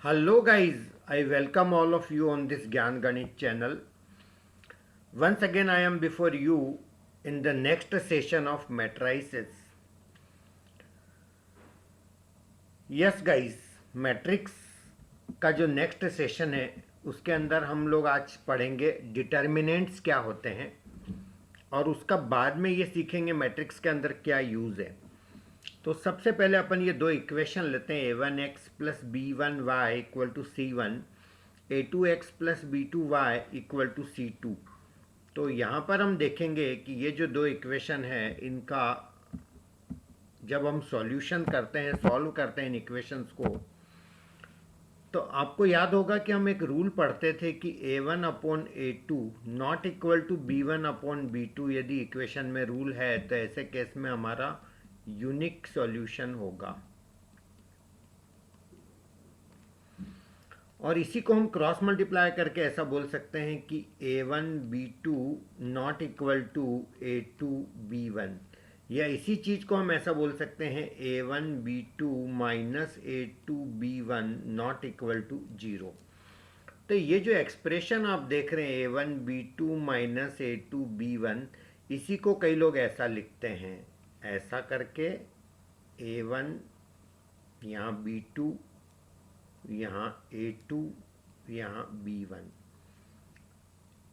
Hello guys, I welcome all of you on this Gyan Ganit channel. Once again I am before you in the next session of matrices. Yes guys, matrix का जो next session है उसके अंदर हम लोग आज पढ़ेंगे determinants क्या होते हैं और उसका बाद में ये सीखेंगे मैट्रिक्स के अंदर क्या यूज़ है। तो सबसे पहले अपन ये दो इक्वेशन लेते हैं a1x plus b1y equal to c1, a2x plus b2y equal to c2। तो यहाँ पर हम देखेंगे कि ये जो दो इक्वेशन है इनका जब हम सॉल्यूशन करते हैं, सॉल्व करते हैं इन इक्वेशंस को, तो आपको याद होगा कि हम एक रूल पढ़ते थे कि a1 upon a2 not equal to b1 upon b2। यदि इक्वेशन में रूल है तो ऐसे केस में हमारा यूनिक सॉल्यूशन होगा। और इसी को हम क्रॉस मल्टीप्लाई करके ऐसा बोल सकते हैं कि a1 b2 not equal to a2 b1, या इसी चीज को हम ऐसा बोल सकते हैं a1 b2 minus a2 b1 not equal to 0। तो ये जो एक्सप्रेशन आप देख रहे हैं a1 b2 minus a2 b1, इसी को कई लोग ऐसा लिखते हैं, ऐसा करके a1 यहाँ b2 यहाँ a2 यहाँ b1,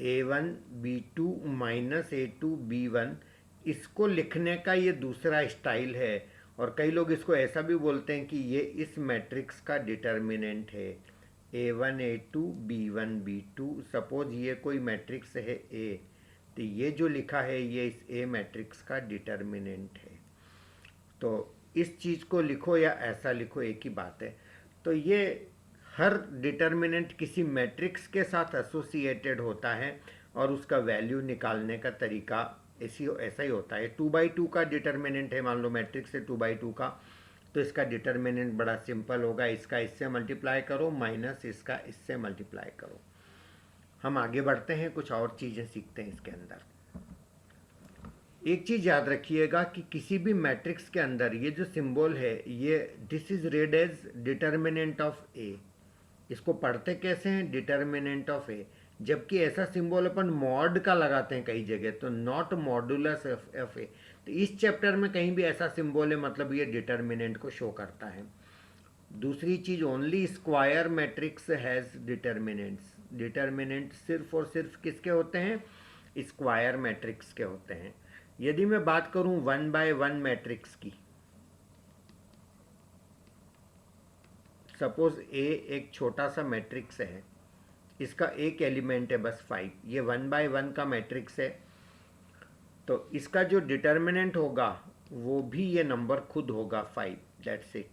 a1 b2 minus a2 b1, इसको लिखने का ये दूसरा स्टाइल है। और कई लोग इसको ऐसा भी बोलते हैं कि ये इस मैट्रिक्स का डिटर्मिनेंट है, a1 a2 b1 b2। Suppose ये कोई मैट्रिक्स है a, तो ये जो लिखा है ये इस ए मैट्रिक्स का डिटर्मिनेंट है। तो इस चीज़ को लिखो या ऐसा लिखो, एक ही बात है। तो ये हर डिटर्मिनेंट किसी मैट्रिक्स के साथ एसोसिएटेड होता है और उसका वैल्यू निकालने का तरीका ऐसा ही होता है। 2/2 का डिटर्मिनेंट है, मान लो मैट्रिक्स है 2/2 का, तो इसका डिटर्मिनेंट बड़ा सिंपल होगा, इसका इससे मल्टीप्लाई करो माइनस इसका इससे मल्टीप्लाई करो। हम आगे बढ़ते हैं, कुछ और चीज़ें सीखते हैं इसके अंदर। एक चीज़ याद रखिएगा कि किसी भी मैट्रिक्स के अंदर ये जो सिंबल है, ये this is read as determinant of A. इसको पढ़ते कैसे हैं? Determinant of A. जबकि ऐसा सिंबल अपन मॉड का लगाते हैं कई जगह, तो नॉट मॉडुलस ऑफ ए। तो इस चैप्टर में कहीं भी ऐसा सिंबल है, मतलब ये डिटर्मिनेंट को शो करता है। दूसरी चीज, only square matrix has determinants. Determinant सिर्फ और सिर्फ किसके होते हैं? स्क्वायर मैट्रिक्स के होते हैं। यदि मैं बात करूं 1/1 मैट्रिक्स की, सपोज ए एक छोटा सा मैट्रिक्स है, इसका एक एलिमेंट है बस 5, ये 1/1 का मैट्रिक्स है, तो इसका जो डिटर्मिनेंट होगा वो भी ये नंबर खुद होगा 5, दैट्स इट।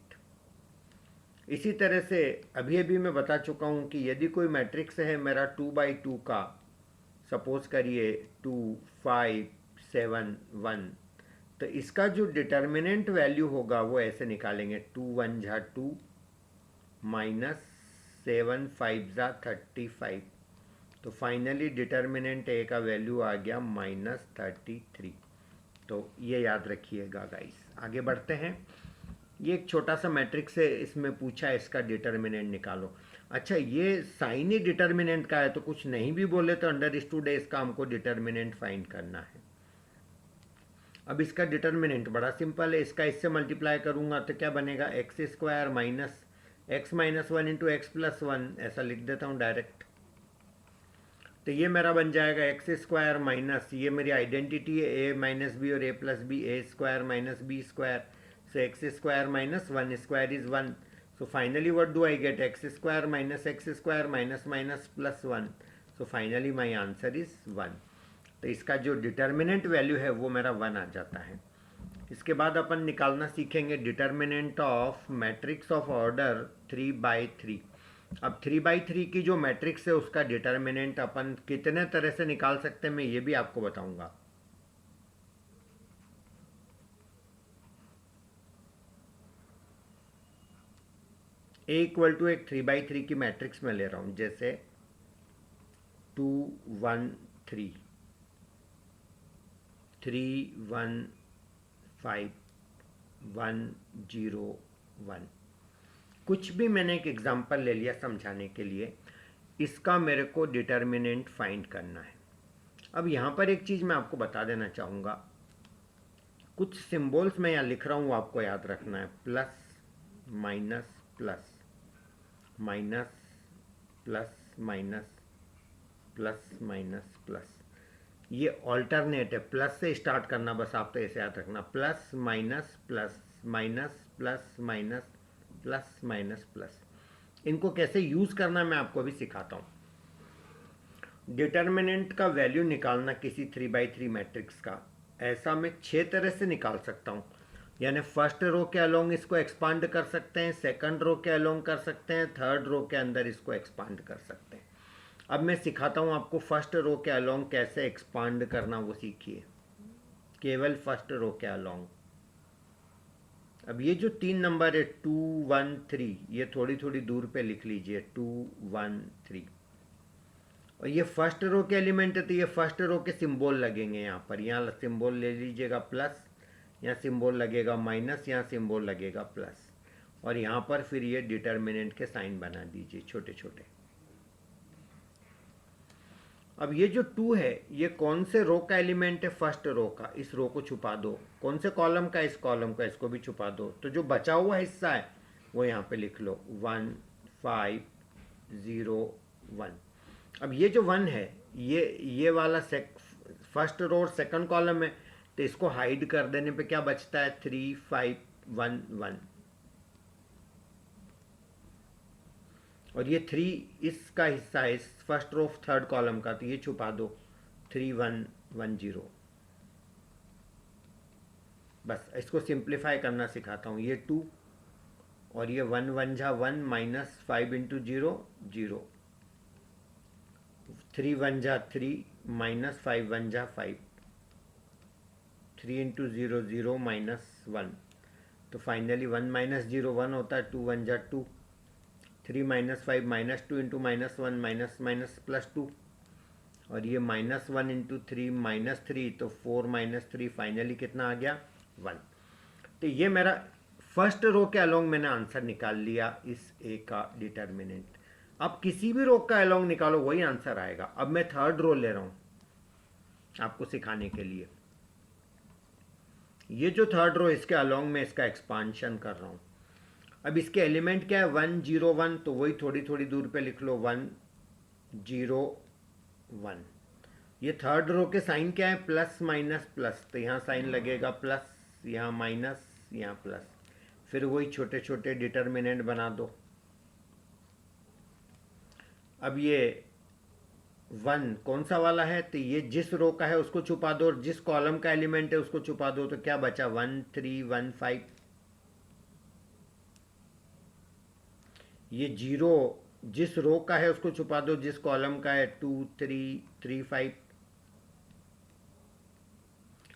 इसी तरह से अभी अभी मैं बता चुका हूं कि यदि कोई मैट्रिक्स है मेरा 2/2 का, सपोज करिए 2 5 7 1, तो इसका जो डिटर्मिनेंट वैल्यू होगा वो ऐसे निकालेंगे, 2 1 जा 2 माइनस 7 5 जा 35। तो फाइनली डिटर्मिनेंट ए का वैल्यू आ गया -33। तो ये याद रखिएगा गाइस। आगे बढ़ते हैं। ये एक छोटा सा मैट्रिक्स है, इसमें पूछा है इसका डिटर्मिनेंट निकालो। अच्छा, ये साइन ही डिटर्मिनेंट का है, तो कुछ नहीं भी बोले तो अंडरस्टूड है इसका हमको डिटर्मिनेंट फाइंड करना है। अब इसका डिटर्मिनेंट बड़ा सिंपल है, इसका इससे मल्टीप्लाई करूंगा तो क्या बनेगा? X square minus x minus 1 into x plus 1, ऐसा लिख देता हूँ डायरेक्ट। तो ये मेरा बन जाएगा एक्स स्क्वायर माइनस, ये मेरी आइडेंटिटी है ए माइनस बी और A plus B, A square minus B square. So x square minus 1 square is 1. So finally what do I get? X square minus x square minus minus plus 1. So finally my answer is 1. तो इसका जो determinant value है वो मेरा 1 आ जाता है। इसके बाद अपन निकालना सीखेंगे determinant of matrix of order 3/3। अब 3/3 की जो मैट्रिक्स है उसका डिटर्मिनेंट अपन कितने तरह से निकाल सकते हैं मैं ये भी आपको बताऊंगा। ए इक्वल टू एक 3/3 की मैट्रिक्स में ले रहा हूं, जैसे 2 1 3 3 1 5 1 0 1। कुछ भी मैंने एक एग्जांपल ले लिया समझाने के लिए, इसका मेरे को डिटर्मिनेंट फाइंड करना है। अब यहाँ पर एक चीज़ मैं आपको बता देना चाहूँगा, कुछ सिंबल्स मैं यहाँ लिख रहा हूँ, आपको याद रखना है। Plus minus plus minus plus minus plus minus plus, ये ऑल्टरनेट है। प्लस से स्टार्ट करना, बस आप तो ऐसे याद रखना, plus minus plus minus plus minus plus minus plus. इनको कैसे यूज़ करना मैं आपको भी सिखाता हूँ। डिटर्मिनेंट का वैल्यू निकालना किसी 3x3 मैट्रिक्स का, ऐसा मैं 6 तरह से निकाल सकता हूँ। यानी फर्स्ट रो के अलोंग इसको एक्सपांड कर सकते हैं, सेकंड रो के अलोंग कर सकते हैं, थर्ड रो के अंदर इसको एक्सपांड कर सकते हैं। अब मैं सिखाता हूँ आपको फर्स्ट रो के अलोंग कैसे एक्सपांड करना, वो सीखिए, केवल फर्स्ट रो के अलोंग। अब ये जो 3 नंबर है 2 1 3, ये थोड़ी थोड़ी दूर पे लिख लीजिए, 2 1 3। और ये फर्स्ट रो के एलिमेंट है, तो ये फर्स्ट रो के सिंबल लगेंगे यहाँ पर। यहाँ सिंबल ले लीजिएगा प्लस, यहाँ सिंबल लगेगा माइनस, यहाँ सिंबल लगेगा प्लस, और यहाँ पर फिर ये डिटर्मिनेंट के साइन बना दीजिए छोटे छोटे। अब ये जो 2 है, ये कौन से रो का एलिमेंट है? फर्स्ट रो का। इस रो को छुपा दो। कौन से कॉलम का? इस कॉलम का, इसको भी छुपा दो। तो जो बचा हुआ हिस्सा है वो यहाँ पे लिख लो, 1 5 0 1। अब ये जो 1 है, ये वाला फर्स्ट रो और सेकंड कॉलम है, तो इसको हाइड कर देने पे क्या बचता है? 3 5 1 1। और ये 3 इसका हिस्सा है, इस फर्स्ट रो थर्ड कॉलम का, तो ये छुपा दो, 3 1 1 0। बस इसको सिंप्लीफाई करना सिखाता हूँ। ये 2 और ये 1 1 जा 1 माइनस 5 इंटू 0 0, 3 1 जा 3 माइनस 5 1 जा 5, 3 इंटू 0 0 माइनस 1। तो फाइनली 1 माइनस 0 1 होता है, 2 1 जा 2, 3 minus 5 minus 2 into minus 1 minus minus plus 2, और ये माइनस 1 इंटू 3 माइनस 3, तो 4 माइनस 3, फाइनली कितना आ गया? 1। तो ये मेरा फर्स्ट रो के अलोंग मैंने आंसर निकाल लिया इस ए का डिटर्मिनेंट। अब किसी भी रो का अलोंग निकालो, वही आंसर आएगा। अब मैं थर्ड रो ले रहा हूँ आपको सिखाने के लिए। ये जो थर्ड रो, इसके अलोंग में इसका एक्सपांशन कर रहा हूँ। अब इसके एलिमेंट क्या है? 1 0 1, तो वही थोड़ी थोड़ी दूर पे लिख लो, 1 0 1। ये थर्ड रो के साइन क्या है? प्लस माइनस प्लस, तो यहाँ साइन लगेगा प्लस, यहाँ माइनस, यहाँ प्लस। फिर वही छोटे छोटे डिटर्मिनेंट बना दो। अब ये 1 कौन सा वाला है? तो ये जिस रो का है उसको छुपा दो, और जिस कॉलम का एलिमेंट है उसको छुपा दो। तो क्या बचा? 1 3 1 5। ये 0 जिस रो का है उसको छुपा दो, जिस कॉलम का है 2 3 3 5।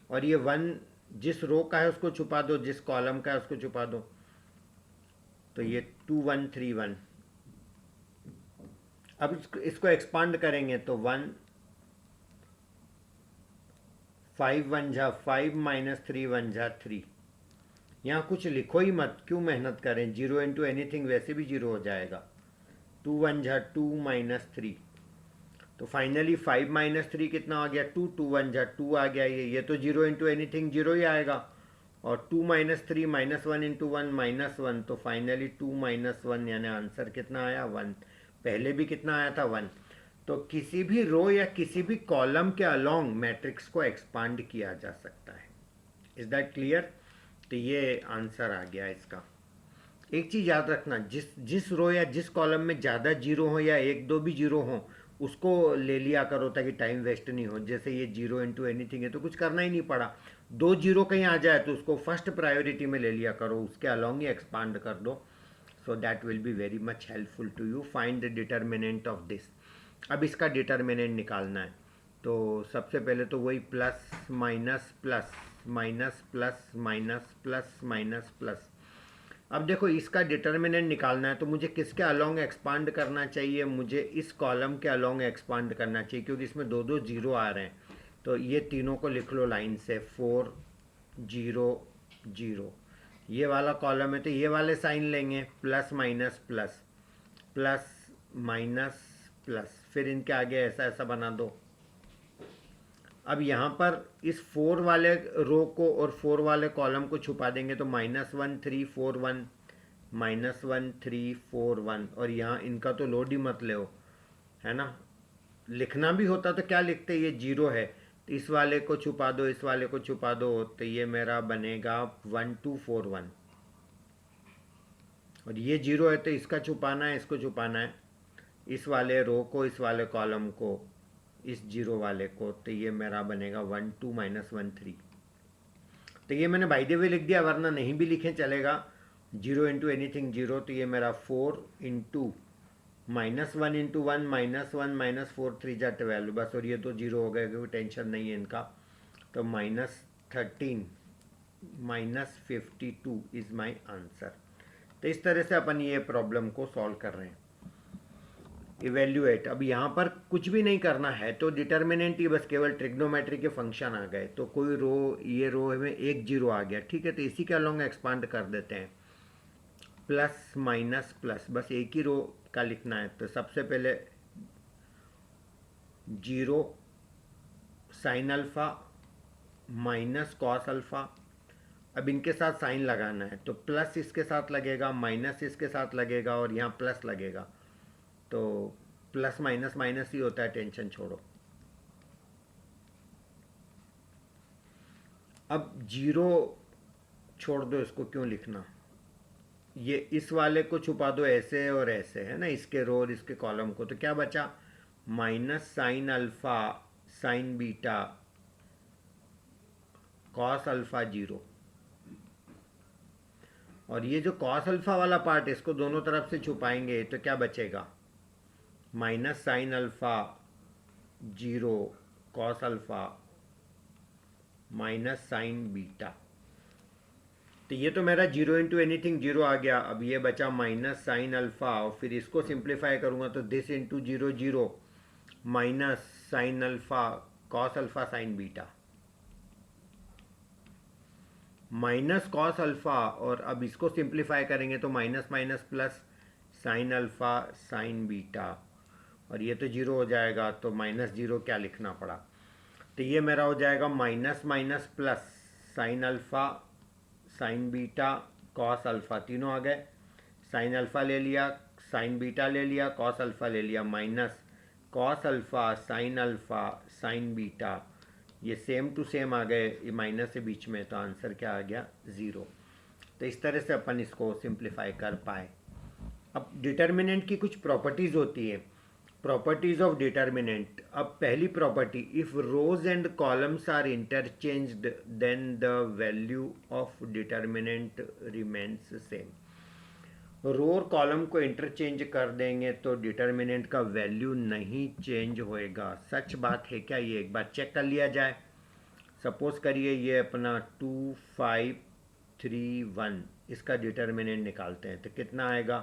और ये 1 जिस रो का है उसको छुपा दो, जिस कॉलम का है उसको छुपा दो। तो ये 2 1 3 1। अब इसको एक्सपांड करेंगे तो 1 5 1 जा 5 माइनस 3 1 जा 3। यहाँ कुछ लिखो ही मत, क्यों मेहनत करें? 0 इंटू एनीथिंग वैसे भी 0 हो जाएगा। 2 1 जा 2 माइनस 3, तो फाइनली 5 माइनस 3 कितना आ गया? 2 2 1 जा 2 आ गया। ये तो 0 इंटू एनीथिंग 0 ही आएगा। और 2 माइनस 3 माइनस 1 इंटू 1 माइनस 1, तो फाइनली 2 माइनस 1, यानी आंसर कितना आया? 1। पहले भी कितना आया था? 1। तो किसी भी रो या किसी भी कॉलम के अलोंग मैट्रिक्स को एक्सपांड किया जा सकता है। Is that clear? तो ये आंसर आ गया इसका। एक चीज़ याद रखना, जिस रो या जिस कॉलम में ज़्यादा जीरो हो या 1 2 भी जीरो हो, उसको ले लिया करो ताकि टाइम वेस्ट नहीं हो। जैसे ये 0 इंटू एनीथिंग है तो कुछ करना ही नहीं पड़ा। 2 0 कहीं आ जाए तो उसको फर्स्ट प्रायोरिटी में ले लिया करो, उसके अलोंग ही एक्सपांड कर दो। So that will be very much helpful to you. Find the determinant of this. अब इसका डिटर्मिनेंट निकालना है, तो सबसे पहले तो वही plus minus plus minus plus minus plus minus plus. अब देखो इसका डिटर्मिनेंट निकालना है, तो मुझे किसके अलोंग एक्सपांड करना चाहिए? मुझे इस कॉलम के अलोंग एक्सपांड करना चाहिए, क्योंकि इसमें 2 2 0 आ रहे हैं। तो ये तीनों को लिख लो लाइन से, 4 0 0। ये वाला कॉलम है तो ये वाले साइन लेंगे, plus minus plus, plus minus plus, फिर इनके आगे ऐसा ऐसा बना दो। अब यहाँ पर इस 4 वाले रो को और 4 वाले कॉलम को छुपा देंगे तो -1 3 4 1, -1 3 4 1, और यहाँ इनका तो लोड ही मत ले, है ना। लिखना भी होता तो क्या लिखते, ये 0 है तो इस वाले को छुपा दो, इस वाले को छुपा दो, तो ये मेरा बनेगा 1 2 4 1, और ये 0 है तो इसका छुपाना है, इसको छुपाना है, इस वाले रो को, इस वाले कॉलम को, इस 0 वाले को, तो ये मेरा बनेगा 1 2 -1 3। तो ये मैंने बाय द वे लिख दिया, वरना नहीं भी लिखें चलेगा। 0 इंटू एनीथिंग 0, तो ये मेरा 4 इंटू -1 इंटू 1 -1 -4 3 जा 12, बस, और ये तो 0 हो गए क्योंकि टेंशन नहीं है इनका। तो -13 -52 इज़ माई आंसर। तो इस तरह से अपन ये प्रॉब्लम को सॉल्व कर रहे हैं। इवेल्युएट, अब यहाँ पर कुछ भी नहीं करना है, तो डिटर्मिनेंट ही बस केवल ट्रिग्नोमेट्री के फंक्शन आ गए, तो कोई रो, ये रो में एक 0 आ गया, ठीक है, तो इसी के अलोंग एक्सपांड कर देते हैं, प्लस माइनस प्लस, बस एक ही रो का लिखना है। तो सबसे पहले 0 sine alpha minus cos alpha, अब इनके साथ साइन लगाना है, तो प्लस इसके साथ लगेगा, माइनस इसके साथ लगेगा, और यहाँ प्लस लगेगा, तो प्लस माइनस माइनस ही होता है, टेंशन छोड़ो। अब 0 छोड़ दो, इसको क्यों लिखना, ये इस वाले को छुपा दो ऐसे और ऐसे, है ना, इसके रो और इसके कॉलम को, तो क्या बचा, minus sine alpha sign beta cos alpha 0, और ये जो कॉस अल्फा वाला पार्ट, इसको दोनों तरफ से छुपाएंगे तो क्या बचेगा, minus sine alpha 0 cos alpha minus sign beta. तो ये तो मेरा 0 इंटू एनीथिंग 0 आ गया। अब ये बचा माइनस साइन अल्फा, और फिर इसको सिंप्लीफाई करूंगा तो this into 0 0 minus sine alpha cos alpha sign beta, minus cos alpha, और अब इसको सिंप्लीफाई करेंगे तो minus minus plus sine alpha sign beta, और ये तो 0 हो जाएगा, तो -0 क्या लिखना पड़ा, तो ये मेरा हो जाएगा minus minus plus sine alpha sign beta cos alpha, तीनों आ गए, साइन अल्फा ले लिया, साइन बीटा ले लिया, कॉस अल्फा ले लिया, minus cos alpha sign beta, ये सेम टू सेम आ गए, ये माइनस से बीच में, तो आंसर क्या आ गया, 0। तो इस तरह से अपन इसको सिंप्लीफाई कर पाए। अब डिटर्मिनेंट की कुछ प्रॉपर्टीज़ होती है, प्रॉपर्टीज ऑफ डिटर्मिनेंट। अब पहली property, if rows and columns are interchanged then the value of determinant remains same. Row और कॉलम को इंटरचेंज कर देंगे तो डिटर्मिनेंट का वैल्यू नहीं चेंज होएगा। सच बात है क्या, ये एक बार चेक कर लिया जाए। सपोज करिए ये अपना 2 5 3 1, इसका डिटर्मिनेंट निकालते हैं तो कितना आएगा,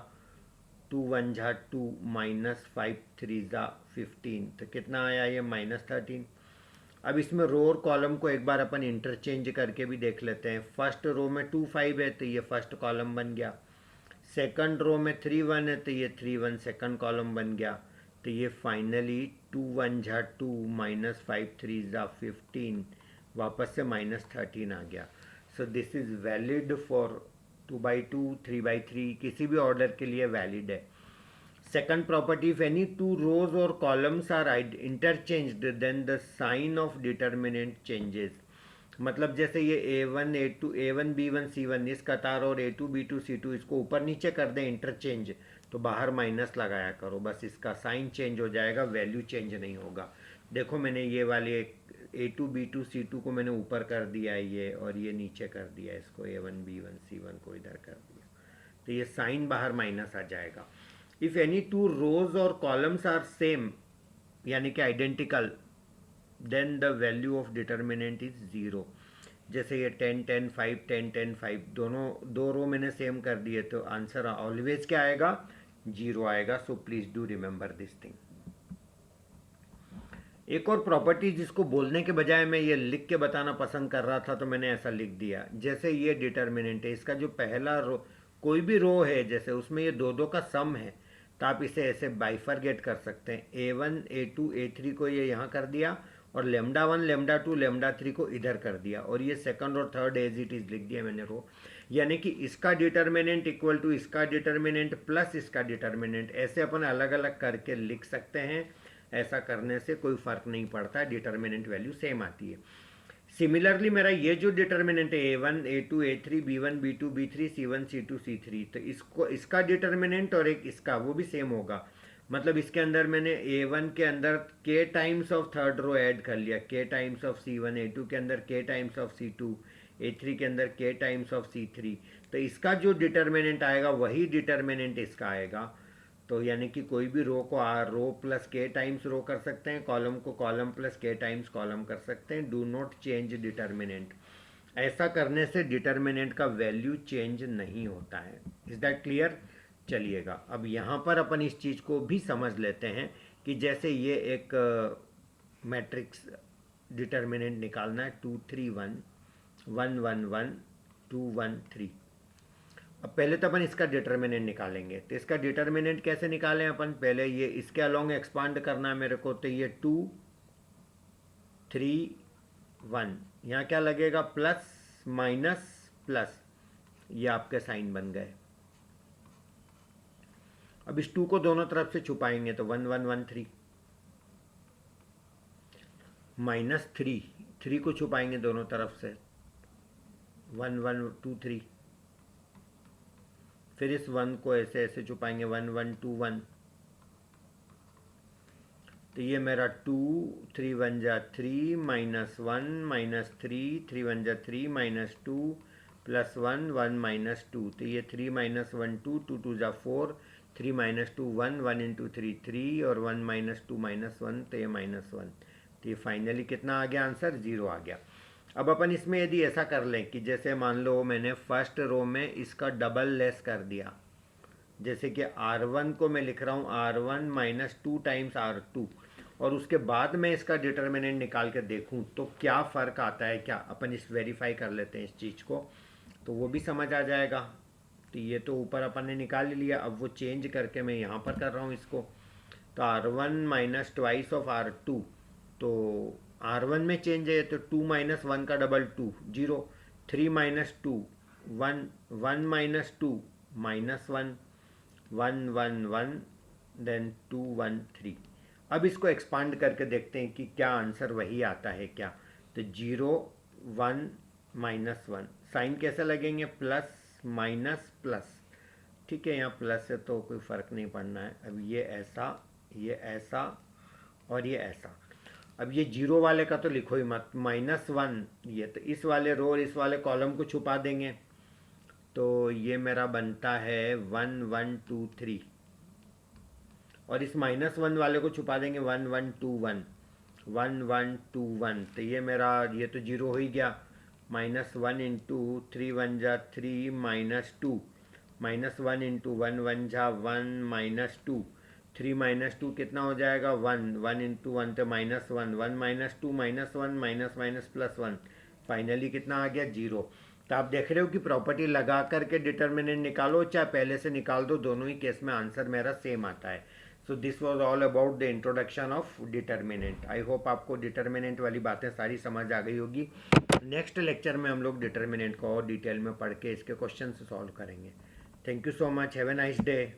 2 1 जा 2 -5 3 जा 15, तो कितना आया ये -13। अब इसमें रो और कॉलम को एक बार अपन इंटरचेंज करके भी देख लेते हैं। फर्स्ट रो में 2 5 है तो ये फर्स्ट कॉलम बन गया, सेकंड रो में 3 1 है तो ये 3 1 सेकंड कॉलम बन गया, तो ये फाइनली 2 1 जा 2 -5 3 जा 15, वापस से -13 आ गया। So this is valid for 2/2 3/3, किसी भी ऑर्डर के लिए वैलिड है। Second property, if any two rows और columns are interchanged then the sign of determinant changes. मतलब जैसे ये A1 A2 A1 B1 C1, इस कतार और A2 B2 C2 इसको ऊपर नीचे कर दें इंटरचेंज, तो बाहर माइनस लगाया करो, बस इसका साइन चेंज हो जाएगा, वैल्यू चेंज नहीं होगा। देखो मैंने ये वाले A2 B2 C2 को मैंने ऊपर कर दिया है ये, और ये नीचे कर दिया इसको, A1 B1 C1 को इधर कर दिया, तो ये साइन बाहर माइनस आ जाएगा। इफ एनी टू रोज और कॉलम्स आर सेम, यानी कि identical, then the value of determinant is 0। जैसे ये 10 10 5 10 10 5, दोनों दो रो मैंने सेम कर दिए, तो आंसर ऑलवेज क्या आएगा, 0 आएगा। So please do remember this thing. एक और प्रॉपर्टी जिसको बोलने के बजाय मैं ये लिख के बताना पसंद कर रहा था, तो मैंने ऐसा लिख दिया। जैसे ये डिटर्मिनेंट है, इसका जो पहला रो, कोई भी रो है जैसे, उसमें ये दो दो का सम है, तो आप इसे ऐसे बाइफरगेट कर सकते हैं। A1 A2 A3 को ये यहाँ कर दिया, और लेमडा 1 लेमडा 2 लेमडा 3 को इधर कर दिया, और ये सेकंड और थर्ड एज इट इज लिख दिया मैंने रो। यानी कि इसका डिटर्मिनेंट इक्वल टू इसका डिटर्मिनेंट प्लस इसका डिटर्मिनेंट, ऐसे अपन अलग अलग करके लिख सकते हैं। ऐसा करने से कोई फर्क नहीं पड़ता, डिटर्मिनेंट वैल्यू सेम आती है। सिमिलरली मेरा ये जो डिटर्मिनेंट है A1 A2 A3 B1 B2 B3 C1 C2 C3, तो इसको इसका डिटर्मिनेंट और एक इसका वो भी सेम होगा। मतलब इसके अंदर मैंने A1 के अंदर k times of third row add कर लिया, k times of C1, A2 के अंदर k times of C2, A3 के अंदर k टाइम्स ऑफ C3, तो इसका जो डिटर्मिनेंट आएगा वही डिटर्मिनेंट इसका आएगा। तो यानी कि कोई भी रो को रो प्लस के टाइम्स रो कर सकते हैं, कॉलम को कॉलम प्लस के टाइम्स कॉलम कर सकते हैं। Do not change determinant. ऐसा करने से डिटर्मिनेंट का वैल्यू चेंज नहीं होता है। Is that clear? चलिएगा अब यहाँ पर अपन इस चीज़ को भी समझ लेते हैं कि जैसे ये एक मैट्रिक्स डिटर्मिनेंट निकालना है 2 3 1 1 1 1 2 1 3। अब पहले तो अपन इसका डिटर्मिनेंट निकालेंगे। तो इसका डिटर्मिनेंट कैसे निकालें अपन? पहले ये इसके अलोंग एक्सपांड करना है मेरे को, तो ये 2 3 1, यहाँ क्या लगेगा? प्लस माइनस प्लस, ये आपके साइन बन गए। अब इस 2 को दोनों तरफ से छुपाएंगे तो 1 1 1 3, माइनस 3 को छुपाएंगे दोनों तरफ से 1 1 2 3, फिर इस 1 को ऐसे ऐसे छुपाएंगे 1 1 2 1, तो ये मेरा 2 3 1 जा 3 माइनस 1 माइनस 3 3 1 जा 3 माइनस 2 प्लस 1 1 माइनस 2, तो ये 3 माइनस 1 2 2 2 जा 4, 3 माइनस 2 1 1 इंटू 3 3, और 1 माइनस 2 माइनस 1, तो ये माइनस 1। तो ये फाइनली कितना आ गया आंसर? 0 आ गया। अब अपन इसमें यदि ऐसा कर लें कि जैसे मान लो मैंने फर्स्ट रो में इसका डबल लेस कर दिया, जैसे कि R1 को मैं लिख रहा हूँ R1 माइनस 2 टाइम्स R2, और उसके बाद मैं इसका डिटर्मिनेंट निकाल के देखूँ तो क्या फ़र्क आता है, क्या अपन इस वेरीफाई कर लेते हैं इस चीज़ को, तो वो भी समझ आ जाएगा। तो ये तो ऊपर अपन ने निकाल लिया, अब वो चेंज करके मैं यहाँ पर कर रहा हूँ इसको। तो R1 minus twice of R2, तो R1 में चेंज है तो 2 माइनस 1 का double 2 0, 3 minus 2 1, 1 minus 2 minus 1, 1 1 1, then 2 1 3। अब इसको एक्सपांड करके देखते हैं कि क्या आंसर वही आता है क्या। तो 0 1 माइनस 1, साइन कैसे लगेंगे? प्लस माइनस प्लस, ठीक है, यहाँ प्लस है तो कोई फ़र्क नहीं पड़ना है। अब ये ऐसा और ये ऐसा। अब ये 0 वाले का तो लिखो ही मत, -1, ये तो इस वाले रो और इस वाले कॉलम को छुपा देंगे, तो ये मेरा बनता है 1 1 2 3, और इस -1 वाले को छुपा देंगे 1 1 2 1 1 1 2 1, तो ये मेरा ये तो 0 हो ही गया। -1 इंटू 3 1 जा 3 माइनस 2, -1 इंटू 1 1 जा 1 माइनस 2, 3 माइनस 2 कितना हो जाएगा? 1 1 इंटू 1 तो -1, 1 minus 2 -1 minus minus plus 1, finally कितना आ गया? 0। तो आप देख रहे हो कि प्रॉपर्टी लगा करके डिटर्मिनेंट निकालो चाहे पहले से निकाल दो, दोनों ही केस में आंसर मेरा सेम आता है। So this was all about the introduction of determinant. I hope आपको डिटर्मिनेंट वाली बातें सारी समझ आ गई होगी। नेक्स्ट लेक्चर में हम लोग डिटर्मिनेंट को और डिटेल में पढ़ के इसके क्वेश्चन सॉल्व करेंगे। Thank you so much, have a nice day.